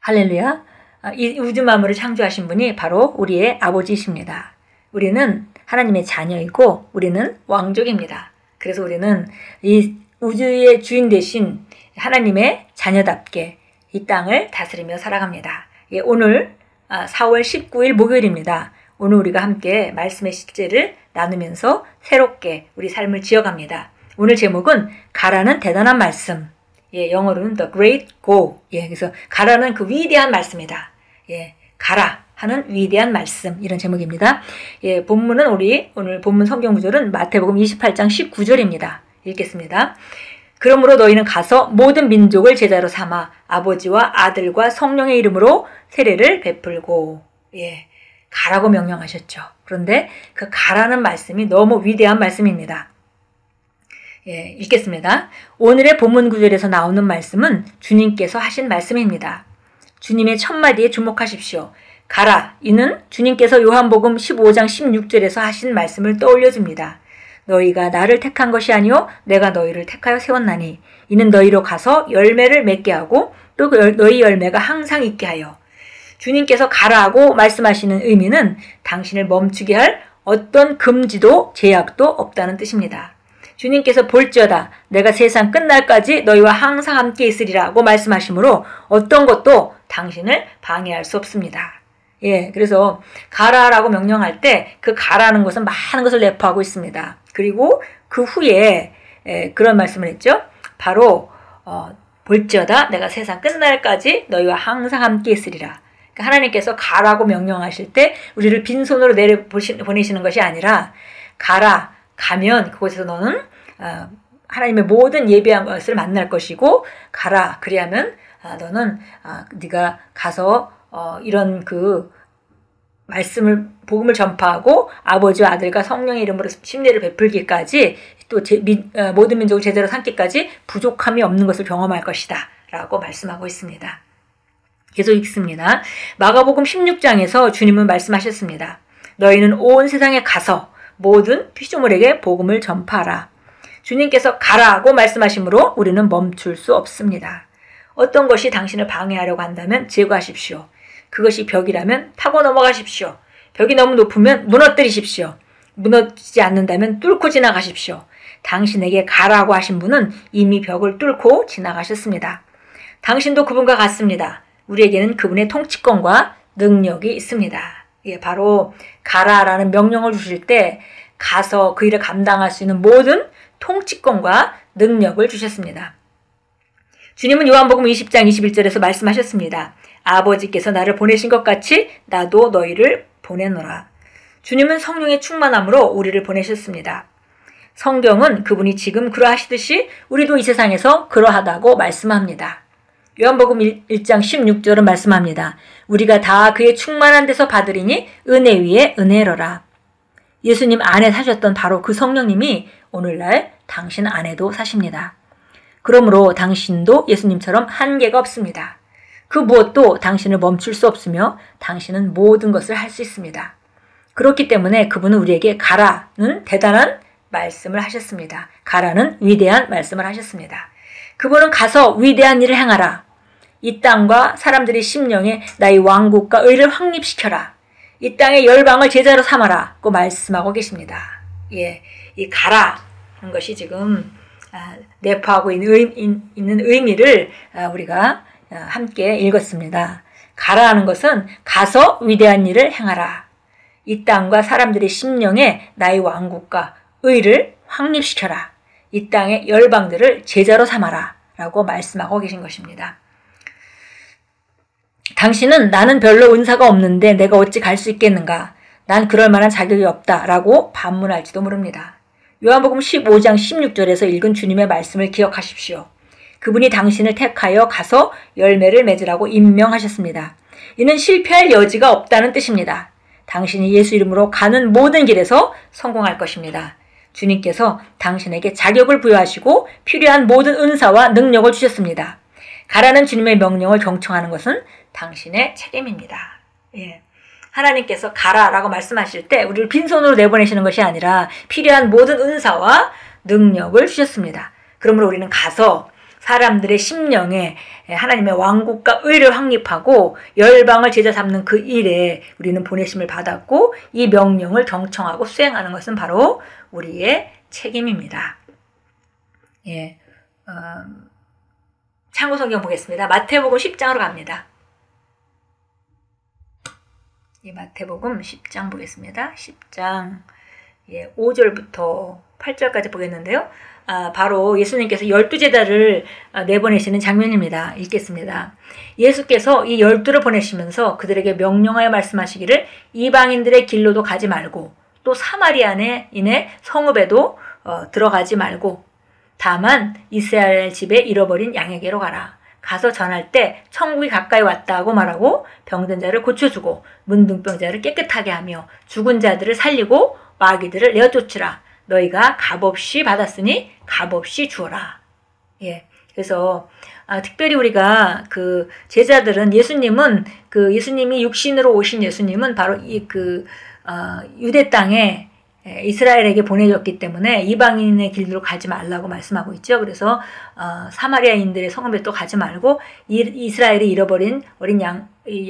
할렐루야. 이 우주 만물을 창조하신 분이 바로 우리의 아버지이십니다. 우리는 하나님의 자녀이고 우리는 왕족입니다. 그래서 우리는 이 우주의 주인 되신 하나님의 자녀답게 이 땅을 다스리며 살아갑니다. 예, 오늘 4월 19일 목요일입니다. 오늘 우리가 함께 말씀의 실제를 나누면서 새롭게 우리 삶을 지어갑니다. 오늘 제목은 가라는 대단한 말씀. 예, 영어로는 The Great Go. 예, 그래서 가라는 그 위대한 말씀이다. 예, 가라 하는 위대한 말씀. 이런 제목입니다. 예, 본문은 오늘 본문 성경 구절은 마태복음 28장 19절입니다. 읽겠습니다. 그러므로 너희는 가서 모든 민족을 제자로 삼아 아버지와 아들과 성령의 이름으로 세례를 베풀고. 예, 가라고 명령하셨죠. 그런데 그 가라는 말씀이 너무 위대한 말씀입니다. 예, 읽겠습니다. 오늘의 본문 구절에서 나오는 말씀은 주님께서 하신 말씀입니다. 주님의 첫 마디에 주목하십시오. 가라. 이는 주님께서 요한복음 15장 16절에서 하신 말씀을 떠올려줍니다. 너희가 나를 택한 것이 아니요 내가 너희를 택하여 세웠나니 이는 너희로 가서 열매를 맺게 하고 또 너희 열매가 항상 있게 하여. 주님께서 가라고 말씀하시는 의미는 당신을 멈추게 할 어떤 금지도 제약도 없다는 뜻입니다. 주님께서 볼지어다 내가 세상 끝날까지 너희와 항상 함께 있으리라고 말씀하시므로 어떤 것도 당신을 방해할 수 없습니다. 예, 그래서 가라라고 명령할 때 그 가라는 것은 많은 것을 내포하고 있습니다. 그리고 그 후에 그런 말씀을 했죠. 바로 볼지어다 내가 세상 끝날까지 너희와 항상 함께 있으리라. 그러니까 하나님께서 가라고 명령하실 때 우리를 빈손으로 보내시는 것이 아니라 가라. 가면 그곳에서 너는 하나님의 모든 예비한 것을 만날 것이고 가라. 그리하면 너는 네가 가서 이런 그 말씀을 복음을 전파하고 아버지와 아들과 성령의 이름으로 심례를 베풀기까지 또 모든 민족을 제대로 삼기까지 부족함이 없는 것을 경험할 것이다 라고 말씀하고 있습니다. 계속 읽습니다. 마가복음 16장에서 주님은 말씀하셨습니다. 너희는 온 세상에 가서 모든 피조물에게 복음을 전파하라. 주님께서 가라고 말씀하시므로 우리는 멈출 수 없습니다. 어떤 것이 당신을 방해하려고 한다면 제거하십시오. 그것이 벽이라면 타고 넘어가십시오. 벽이 너무 높으면 무너뜨리십시오. 무너지지 않는다면 뚫고 지나가십시오. 당신에게 가라고 하신 분은 이미 벽을 뚫고 지나가셨습니다. 당신도 그분과 같습니다. 우리에게는 그분의 통치권과 능력이 있습니다. 예, 바로 가라라는 명령을 주실 때 가서 그 일을 감당할 수 있는 모든 통치권과 능력을 주셨습니다. 주님은 요한복음 20장 21절에서 말씀하셨습니다. 아버지께서 나를 보내신 것 같이 나도 너희를 보내노라. 주님은 성령의 충만함으로 우리를 보내셨습니다. 성경은 그분이 지금 그러하시듯이 우리도 이 세상에서 그러하다고 말씀합니다. 요한복음 1장 16절은 말씀합니다. 우리가 다 그의 충만한 데서 받으리니 은혜 위에 은혜로라. 예수님 안에 사셨던 바로 그 성령님이 오늘날 당신 안에도 사십니다. 그러므로 당신도 예수님처럼 한계가 없습니다. 그 무엇도 당신을 멈출 수 없으며 당신은 모든 것을 할 수 있습니다. 그렇기 때문에 그분은 우리에게 가라는 대단한 말씀을 하셨습니다. 가라는 위대한 말씀을 하셨습니다. 그분은 가서 위대한 일을 행하라. 이 땅과 사람들의 심령에 나의 왕국과 의를 확립시켜라. 이 땅의 열방을 제자로 삼아라.고 말씀하고 계십니다. 예, 이 가라는 것이 지금 내포하고 있는 의미를 우리가 함께 읽었습니다. 가라는 것은 가서 위대한 일을 행하라. 이 땅과 사람들의 심령에 나의 왕국과 의를 확립시켜라. 이 땅의 열방들을 제자로 삼아라 라고 말씀하고 계신 것입니다. 당신은 나는 별로 은사가 없는데 내가 어찌 갈 수 있겠는가? 난 그럴 만한 자격이 없다 라고 반문할지도 모릅니다. 요한복음 15장 16절에서 읽은 주님의 말씀을 기억하십시오. 그분이 당신을 택하여 가서 열매를 맺으라고 임명하셨습니다. 이는 실패할 여지가 없다는 뜻입니다. 당신이 예수 이름으로 가는 모든 길에서 성공할 것입니다. 주님께서 당신에게 자격을 부여하시고 필요한 모든 은사와 능력을 주셨습니다. 가라는 주님의 명령을 경청하는 것은 당신의 책임입니다. 예. 하나님께서 가라라고 말씀하실 때 우리를 빈손으로 내보내시는 것이 아니라 필요한 모든 은사와 능력을 주셨습니다. 그러므로 우리는 가서 사람들의 심령에 하나님의 왕국과 의를 확립하고 열방을 제자 삼는 그 일에 우리는 보내심을 받았고 이 명령을 경청하고 수행하는 것은 바로 우리의 책임입니다. 예, 참고 성경 보겠습니다. 마태복음 10장으로 갑니다. 예, 마태복음 10장 보겠습니다. 10장 5절부터 8절까지 보겠는데요. 바로 예수님께서 12제자를 내보내시는 장면입니다. 읽겠습니다. 예수께서 이 12를 보내시면서 그들에게 명령하여 말씀하시기를 이방인들의 길로도 가지 말고 또 사마리아인의 성읍에도 들어가지 말고 다만 이스라엘 집에 잃어버린 양에게로 가라. 가서 전할 때 천국이 가까이 왔다 하고 말하고 병든 자를 고쳐주고 문둥병자를 깨끗하게 하며 죽은 자들을 살리고 마귀들을 내어쫓으라. 너희가 값없이 받았으니 값없이 주어라. 예. 그래서 특별히 우리가 그 제자들은 예수님이 육신으로 오신 예수님은 바로 유대 땅에 이스라엘에게 보내졌기 때문에 이방인의 길로 가지 말라고 말씀하고 있죠. 그래서 사마리아인들의 성읍에 또 가지 말고 이스라엘이 잃어버린 어린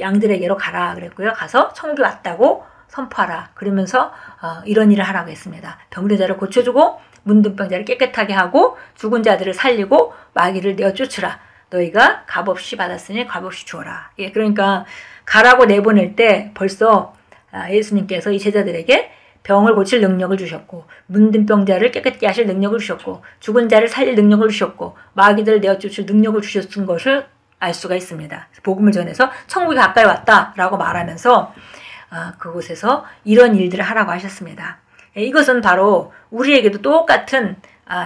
양들에게로 가라 그랬고요. 가서 천국이 왔다고 선포하라. 그러면서 이런 일을 하라고 했습니다. 병든 자를 고쳐주고 문둥병자를 깨끗하게 하고 죽은 자들을 살리고 마귀를 내어쫓으라. 너희가 값없이 받았으니 값없이 주어라. 예, 그러니까 가라고 내보낼 때 벌써 예수님께서 이 제자들에게 병을 고칠 능력을 주셨고 문둥병자를 깨끗게 하실 능력을 주셨고 죽은 자를 살릴 능력을 주셨고 마귀들을 내어쫓을 능력을 주셨던 것을 알 수가 있습니다. 복음을 전해서 천국이 가까이 왔다라고 말하면서 그곳에서 이런 일들을 하라고 하셨습니다. 이것은 바로 우리에게도 똑같은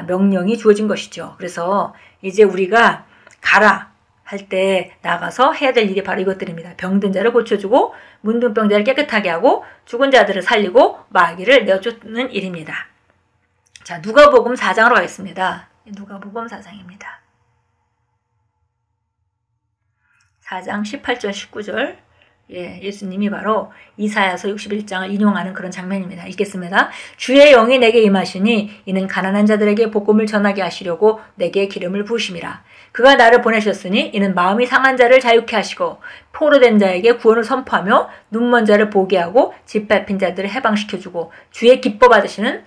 명령이 주어진 것이죠. 그래서 이제 우리가 가라 할 때 나가서 해야 될 일이 바로 이것들입니다. 병든 자를 고쳐주고 문둥병자를 깨끗하게 하고 죽은 자들을 살리고 마귀를 내어쫓는 일입니다. 자, 누가복음 4장으로 가겠습니다. 누가복음 4장입니다. 4장 18절 19절 예수님이 바로 이사야서 61장을 인용하는 그런 장면입니다. 읽겠습니다. 주의 영이 내게 임하시니 이는 가난한 자들에게 복음을 전하게 하시려고 내게 기름을 부으심이라. 그가 나를 보내셨으니 이는 마음이 상한 자를 자유케 하시고 포로된 자에게 구원을 선포하며 눈먼 자를 보게 하고 짓밟힌 자들을 해방시켜주고 주의 기뻐 받으시는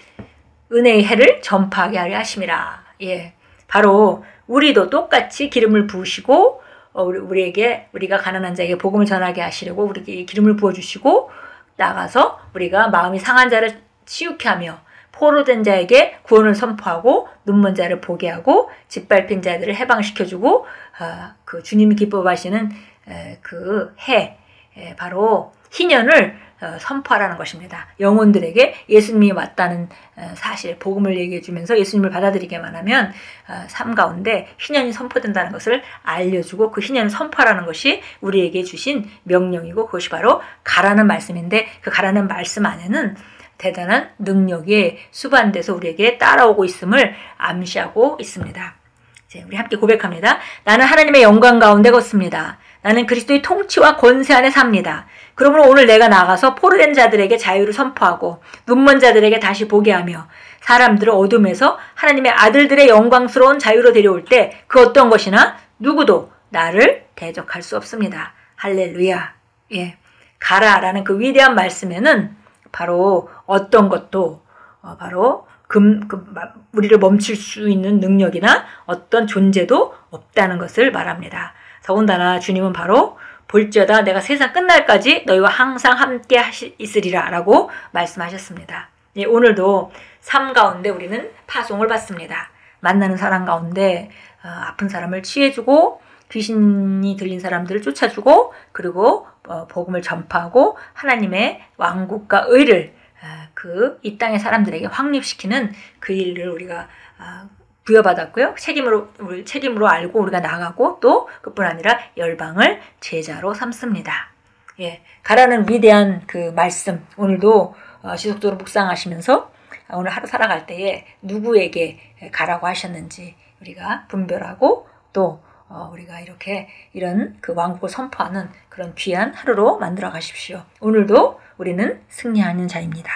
은혜의 해를 전파하게 하려 하심이라. 예, 바로 우리도 똑같이 기름을 부으시고 우리가 가난한 자에게 복음을 전하게 하시려고 우리에게 기름을 부어주시고 나가서 우리가 마음이 상한 자를 치유케 하며 포로된 자에게 구원을 선포하고 눈먼 자를 보게 하고 짓밟힌 자들을 해방시켜주고 그 주님이 기뻐하시는 그 해 바로 희년을 선포하라는 것입니다. 영혼들에게 예수님이 왔다는 사실 복음을 얘기해 주면서 예수님을 받아들이게만 하면 삶 가운데 희년이 선포된다는 것을 알려주고 그 희년을 선포하라는 것이 우리에게 주신 명령이고 그것이 바로 가라는 말씀인데 그 가라는 말씀 안에는 대단한 능력이 수반돼서 우리에게 따라오고 있음을 암시하고 있습니다. 이제 우리 함께 고백합니다. 나는 하나님의 영광 가운데 걷습니다. 나는 그리스도의 통치와 권세 안에 삽니다. 그러므로 오늘 내가 나가서 포로된 자들에게 자유를 선포하고 눈먼 자들에게 다시 보게 하며 사람들을 어둠에서 하나님의 아들들의 영광스러운 자유로 데려올 때 그 어떤 것이나 누구도 나를 대적할 수 없습니다. 할렐루야. 예, 가라라는 그 위대한 말씀에는 바로 어떤 것도 바로 우리를 멈출 수 있는 능력이나 어떤 존재도 없다는 것을 말합니다. 더군다나 주님은 바로 볼지어다 내가 세상 끝날까지 너희와 항상 함께 있으리라 라고 말씀하셨습니다. 예, 오늘도 삶 가운데 우리는 파송을 받습니다. 만나는 사람 가운데 아픈 사람을 치유해주고 귀신이 들린 사람들을 쫓아주고 그리고 복음을 전파하고 하나님의 왕국과 의를 이 땅의 사람들에게 확립시키는 그 일을 우리가 부여받았고요. 책임으로 알고 우리가 나가고 또 그뿐 아니라 열방을 제자로 삼습니다. 예, 가라는 위대한 그 말씀 오늘도 지속적으로 묵상하시면서 오늘 하루 살아갈 때에 누구에게 가라고 하셨는지 우리가 분별하고 또 우리가 이런 그 왕국을 선포하는 그런 귀한 하루로 만들어 가십시오. 오늘도 우리는 승리하는 자입니다.